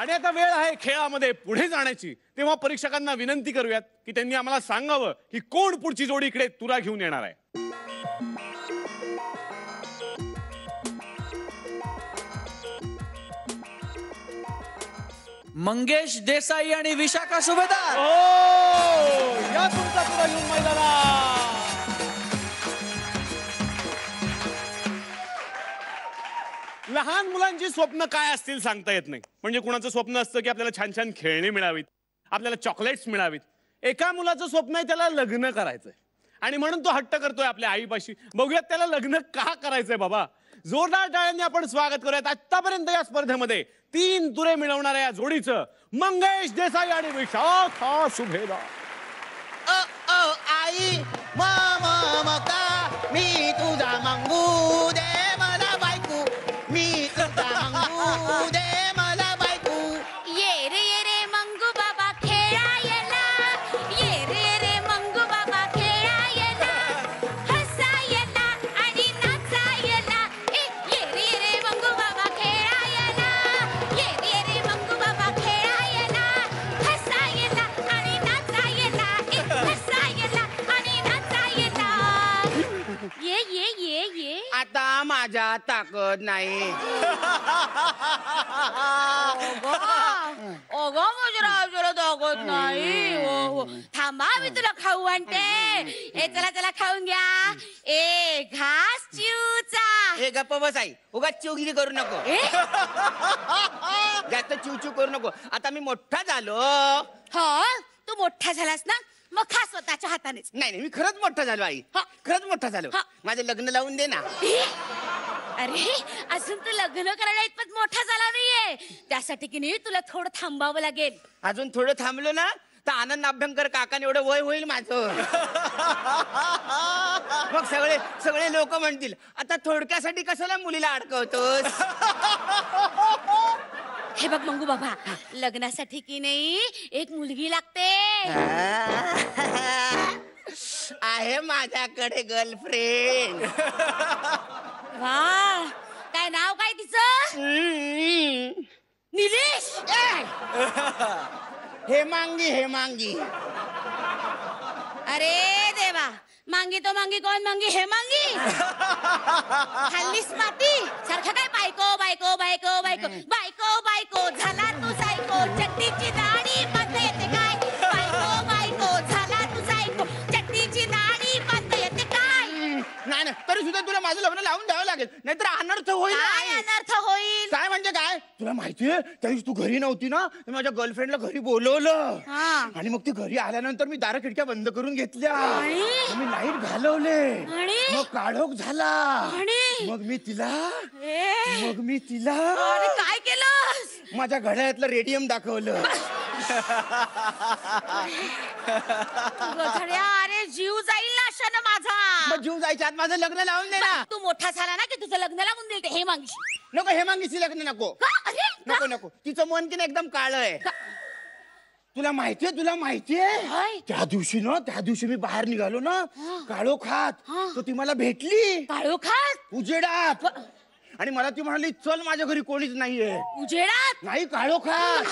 आणि आता वेळ आहे खेळामध्ये पुढे जाण्याची. तेव्हा परीक्षकांना विनंती करूयात की त्यांनी आम्हाला सांगावं की कोण पुढची जोडी इकडे तुरा घेऊन येणार आहे. मंगेश देसाई आणि विशाखा सुभेदार. या तुमचा तुरा घेऊन मैदानात. लहान मुलांची स्वप्न काय असतील सांगता येत नाही. म्हणजे कुणाचं स्वप्न असतं की आपल्याला छान छान खेळणी मिळावीत, आपल्याला चॉकलेट्स मिळावीत. एका मुलाचं स्वप्न आहे त्याला लग्न करायचंय आणि म्हणून तो हट्ट करतोय आपल्या आईपाशी. बघूयात त्याला लग्न का करायचंय बाबा. जोरदार टाळ्यांनी आपण स्वागत करूयात आतापर्यंत या स्पर्धेमध्ये 3 तुरे मिळवणाऱ्या या जोडीचं मंगेश देसाई आणि विशाखा सुभेदार. आई मका मी तुझा मंगू दे मला बायकू, मी तुझा मंगू दे मला बायकू. ये रे मंगू बाबा खेळायला, ये रे मंगू बाबा खेळायला, हसायला आणि नाचायला. ये रे मंगू बाबा खेळायला, ये रे मंगू बाबा खेळायला, हसायला आणि नाचायला, हसायला आणि नाचायला. ये आता माझ्या ताकद नाही. अगं मुजरा दाखवत नाही. थांबा मी तुला खाऊ आणते. ए चला चला खाऊन घ्या. ए घास चिवचा. हे गप्प बस आई, उगाच चिवगिरी करू नको. जास्त चिवचिव करू नको. आता मी मोठा झालो. हो तू मोठा झालास ना, मग खा स्वतःच्या हातानेच. नाही मी खरंच मोठा झालो आई. खरंच मोठा झालो. माझं लग्न लावून दे ना. अरे अजून तू लग्न करायला इतपत मोठा झाला नाहीये. त्यासाठी की नाही तुला थोडं थांबावं लागेल. अजून थोडं थांबलो ना तर आनंद अभ्यंकर काकाने एवढं वय होईल माझं. मग सगळे सगळे लोक म्हणतील आता थोडक्यासाठी कशाला मुलीला अडकवतोस. हे बघ मंगू बाबा, लग्नासाठी की नाही एक मुलगी लागते. आहे माझ्याकडे गर्लफ्रेंड. वा, काय नाव काय तिचं? निलेश. हेमांगी. अरे देवा, मांगी तो मांगी कोण मांगी? हे मांगी खाल्लीस माती सारखं काय बायको बायको बायको बायको बायको बायको झाला तू सायको. चट्टीची दाढी बांधता येते काय? बायको बायको झाला तू सायको. चट्टीची दाढी बांधता येते काय? नाही तरी सुद्धा तुला माझं लग्न लावून द्यावं लागेल, नाहीतर अनर्थ होईल. काय अनर्थ होईल? काय म्हणजे काय तुला माहितीये, त्या दिवशी तू घरी नव्हती ना, माझ्या गर्लफ्रेंडला घरी बोलवलं आणि मग ती घरी आल्यानंतर मी दार खिडक्या बंद करून घेतल्या, मी लाईट घालवले, मग काळोख झाला, मग मी तिला काय केलं? माझ्या घड्याळातलं रेडियम दाखवलं. अरे जीव जाईल ना अशानं माझा. मग जीव जायच्या आत माझं लग्न लावून दे ना. तू मोठा झाला ना की तुझं लग्न लावून देईल. हे मागशी नको, हे मागीची लग्न नको. नको तिचं मन की एकदम काळ आहे. तुला माहितीये त्या दिवशी मी बाहेर निघालो ना काळोखात, तो ती मला भेटली काळोखात उजेडात, आणि मला ती म्हणाली चल माझ्या घरी कोणीच नाहीये. उजेडात नाही काळोखात.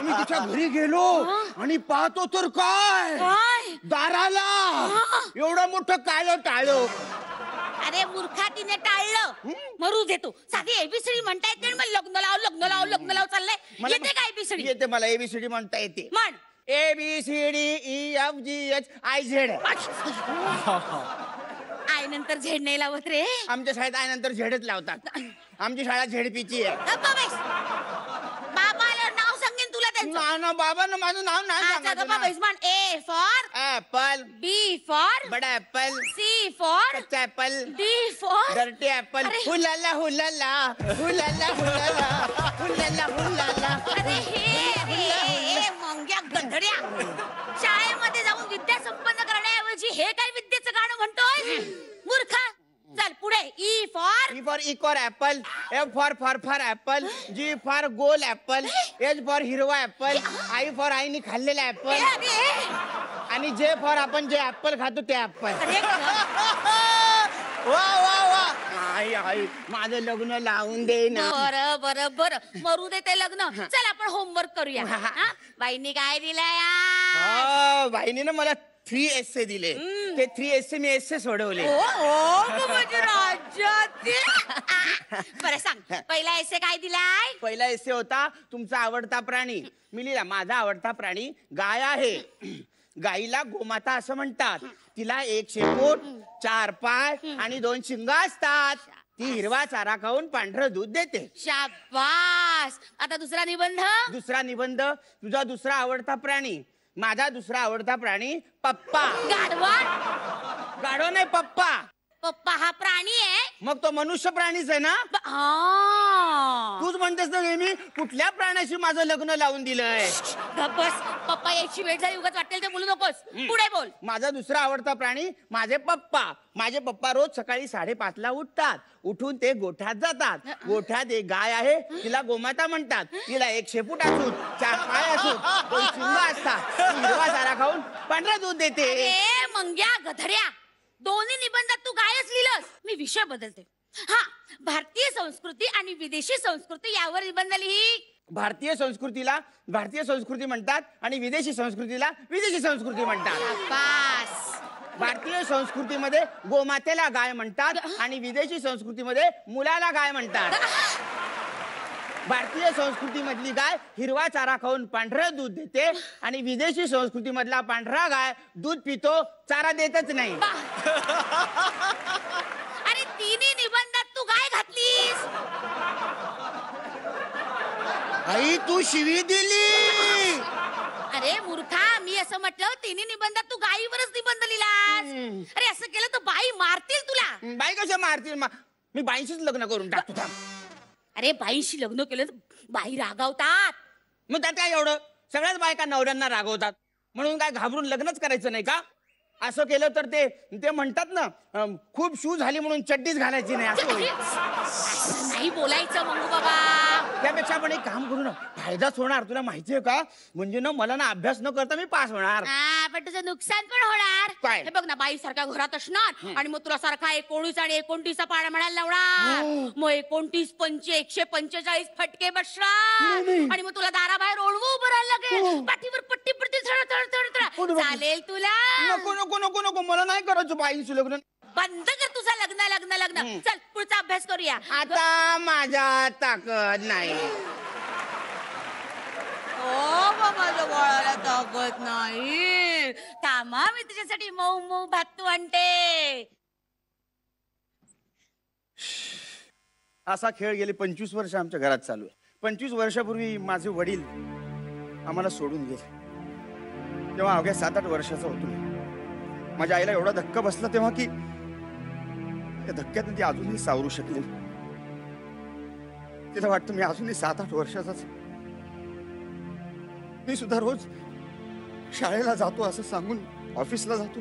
मी तिच्या घरी गेलो आणि पाहतो तर काय दाराला एवढं मोठं काळं टाळं. अरे मूर्खा, तिने टाळलं मरू देतो. साधी एबीसीडी म्हणता येते, मग लग्न लाव चाललंय. येते का एबीसीडी? येते मला एबीसीडी म्हणता येते. म्हण. ABCDEFGHIZ. आय नंतर झेड नाही लावत रे. आमच्या शाळेत आय नंतर झेडच लावतात. आमची शाळा झेडपीची आहे. बाबा आल्यावर नाव सांगेन तुला त्यांचं. ना बाबांना माझं नाव नाही म्हण. A for apple, B for बडा ऍपल, C फॉर कच्चा apple, D for dirty apple. हुलाला हुलाला हुलाला हुलाला हुलाला हुलाला. अरे हे मंग्या गंधड्या, शाळेमध्ये जाऊन विद्या संपन्न करण्याऐवजी हे काय विद्येचं गाणं म्हणतोय मूर्खा. चल पुढे. E फॉर इकोर apple, F for apple, G for गोल ऍपल, H फॉर हिरवा ऍपल, I फॉर आईने खाल्लेला ऍपल, आणि J फॉर आपण जे ऍपल खातो ते ऍपल. वा वा वा. आई आई माझं लग्न लावून दे ना. बरं बरं बरं मरू दे ते लग्न. चल आपण होमवर्क करूया. हा? बाईंनी काय दिलंय आज? बाईने मला 3 एस्से दिले. ते 3 एस्से मी एस्से सोडवले. म्हणजे राज्यातील. बरं सांग पहिला एसे काय दिलाय? पहिला एस्से होता तुमचा आवडता प्राणी. मी लिहिला माझा आवडता प्राणी गाय आहे. गाईला गोमाता असं म्हणतात. तिला 1 शेपूट 4 पाय आणि 2 शिंग असतात. ती हिरवा चारा खाऊन पांढरं दूध देते. शाबास. आता दुसरा निबंध. दुसरा निबंध तुझा दुसरा आवडता प्राणी. माझा दुसरा आवडता प्राणी पप्पा. गाढवा. गाढव नाही पप्पा. पप्पा हा प्राणी आहे. मग तो मनुष्य प्राणीच आहे ना. तूच म्हणतेस ना नेहमी कुठल्या प्राण्याशी माझं लग्न लावून दिलंय. बस पप्पा यायची वेळ झाली उगाच वाटेल ते बोलू नकोस. पुढे बोल. माझा दुसरा आवडता प्राणी माझे पप्पा. माझे पप्पा रोज सकाळी 5:30ला उठतात. उठून ते गोठ्यात जातात. गोठ्यात एक गाय आहे तिला गोमाता म्हणतात. तिला 1 शेपूट असू 4 पाय असू 2 शिंग असतात. ती हिरवा चारा खाऊन पांढरं दूध देते. ए मंग्या गधड्या दोन्ही निबंधात तू गायच लिहिलंस. मी विषय बदलते. हा भारतीय संस्कृती आणि विदेशी संस्कृती यावर निबंध लिही. भारतीय संस्कृतीला भारतीय संस्कृती म्हणतात आणि विदेशी संस्कृतीला विदेशी संस्कृती म्हणतात. शाबास. भारतीय संस्कृतीमध्ये गोमातेला गाय म्हणतात आणि विदेशी संस्कृतीमध्ये मुलाला गाय म्हणतात. भारतीय संस्कृतीमधली गाय हिरवा चारा खाऊन पांढरं दूध देते आणि विदेशी संस्कृतीमधला पांढरा गाय दूध पितो चारा देतच नाही. अरे तिन्ही निबंधात तू गाय घातलीस. आई तू शिवी दिली. अरे मूर्खा मी असं म्हटलं तिन्ही निबंधात तू गायीवरच निबंध लिहिलास. अरे असं केलं तर बाई मारतील तुला. बाई कशा मारतील. मी बाईशीच लग्न करून टाकतो थांब. अरे बाईशी लग्न केलं तर बाई रागावतात. मग त्यात काय एवढं. सगळ्याच बायका नवऱ्यांना रागवतात म्हणून काय घाबरून लग्नच करायचं नाही का. असं केलं तर ते म्हणतात ना खूप शू झाली म्हणून चड्डीच घालायची नाही असं होईल. असं नाही बोलायचं मंगू बाबा. त्यापेक्षा आपण एक काम करू ना फायदाच होणार. तुला माहितीये का म्हणजे ना मला ना अभ्यास न करता मी पास होणार. पण तुझं नुकसान पण होणार. काय? हे बघ ना बाई सारख्या घरात असणार आणि मग तुला सारखा 19 आणि 29 पाडा म्हणायला लावणार. मग 29 पंच 145 फटके बसणार आणि मग तुला दाराबाहेर ओढवू उभं राहायला लागेल. पाठीवर पट्टी पडते चालेल तुला. नको नको नको नको मला नाही करायचं बाईंशी लग्न. बंद कर तुझा लग्न लग्न लग्न. चल पुढचा अभ्यास करूया. आता माझ्या ताकद नाही. माझ्या बाळाला ताकद नाही. थांबा मी तुझ्यासाठी मऊ मऊ भातू आणते. असा खेळ गेले 25 वर्ष आमच्या घरात चालू आहे. 25 वर्षापूर्वी माझे वडील आम्हाला सोडून गेले. तेव्हा अवघ्या 7-8 वर्षाचा होतो मी. माझ्या आईला एवढा धक्का बसला तेव्हा की त्या धक्क्यातून ती अजूनही सावरू शकली. तिला वाटतं मी अजूनही 7-8 वर्षाचाच. मी सुद्धा रोज शाळेला जातो असं सांगून ऑफिसला जातो.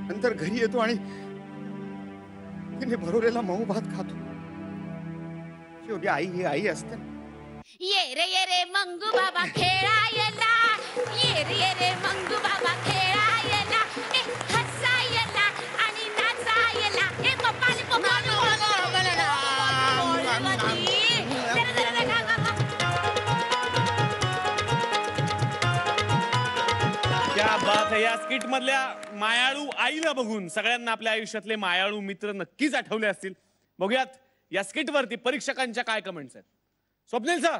नंतर घरी येतो आणि तिने भरवलेला मऊ भात खातो. शेवटी आई ही आई असते. ये रे मंगू बाबा खेळायला. ये रे मंगू बाबा खेळायला. हसायला आणि नाचायला. पप्पाले क्या बात है. या स्किट मधल्या मायाळू आईला बघून सगळ्यांना आपल्या आयुष्यातले मायाळू मित्र नक्कीच आठवले असतील. बघूयात या स्किट वरती परीक्षकांच्या काय कमेंट्स आहेत. स्वप्नील सर.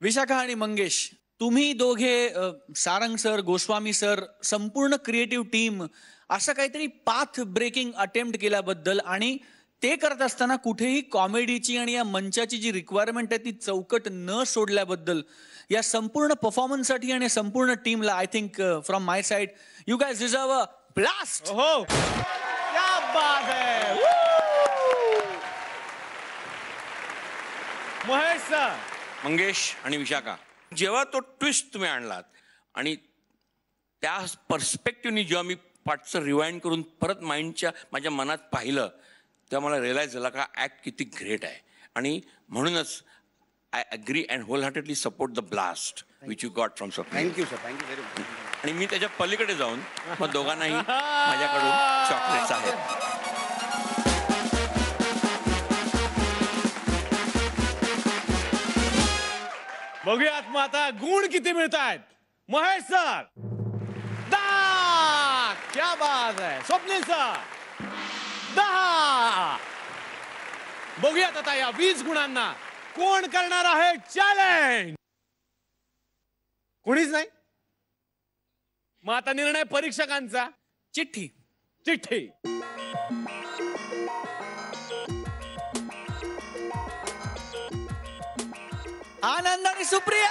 विशाखा आणि मंगेश तुम्ही दोघे सारंग सर गोस्वामी सर संपूर्ण क्रिएटिव्ह टीम असं काहीतरी पाथ ब्रेकिंग अटेम्प्ट केल्याबद्दल आणि ते करत असताना कुठेही कॉमेडीची आणि या मंचाची जी रिक्वायरमेंट आहे ती चौकट न सोडल्याबद्दल या संपूर्ण परफॉर्मन्ससाठी आणि संपूर्ण टीमला I think from my side you guys deserve a blast. हो क्या बात है. महेश सर. मंगेश आणि विशाखा जेव्हा तो ट्विस्ट तुम्ही आणलात आणि त्या पर्स्पेक्टिव्हनी जेव्हा मी पार्टचं रिवाइंड करून परत माइंडच्या माझ्या मनात पाहिलं तेव्हा मला रिअलाइज झाला का ॲक्ट किती ग्रेट आहे. आणि म्हणूनच I agree and wholeheartedly support the blast which you got from स्वप्न. Thank you sir. Thank you very much. आणि मी त्याच्या पलीकडे जाऊन मग दोघांनाही माझ्याकडून चॉकलेट्स आहेत. बघूयात मग आता गुण किती मिळत आहेत. महेश सर 10. क्या बात आहे. स्वप्नील सर 10. बघूयात आता या 20 गुणांना कोण करणार आहे चॅलेंज. कोणीच नाही. मग आता निर्णय परीक्षकांचा. चिठ्ठी. चिठ्ठी. आनंद आणि सुप्रिया.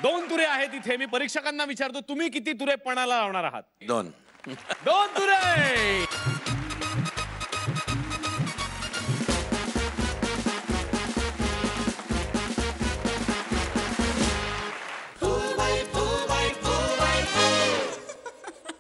दोन तुरे आहेत इथे. मी परीक्षकांना विचारतो तुम्ही किती तुरे पणाला लावणार आहात. 2. 2 तुरे.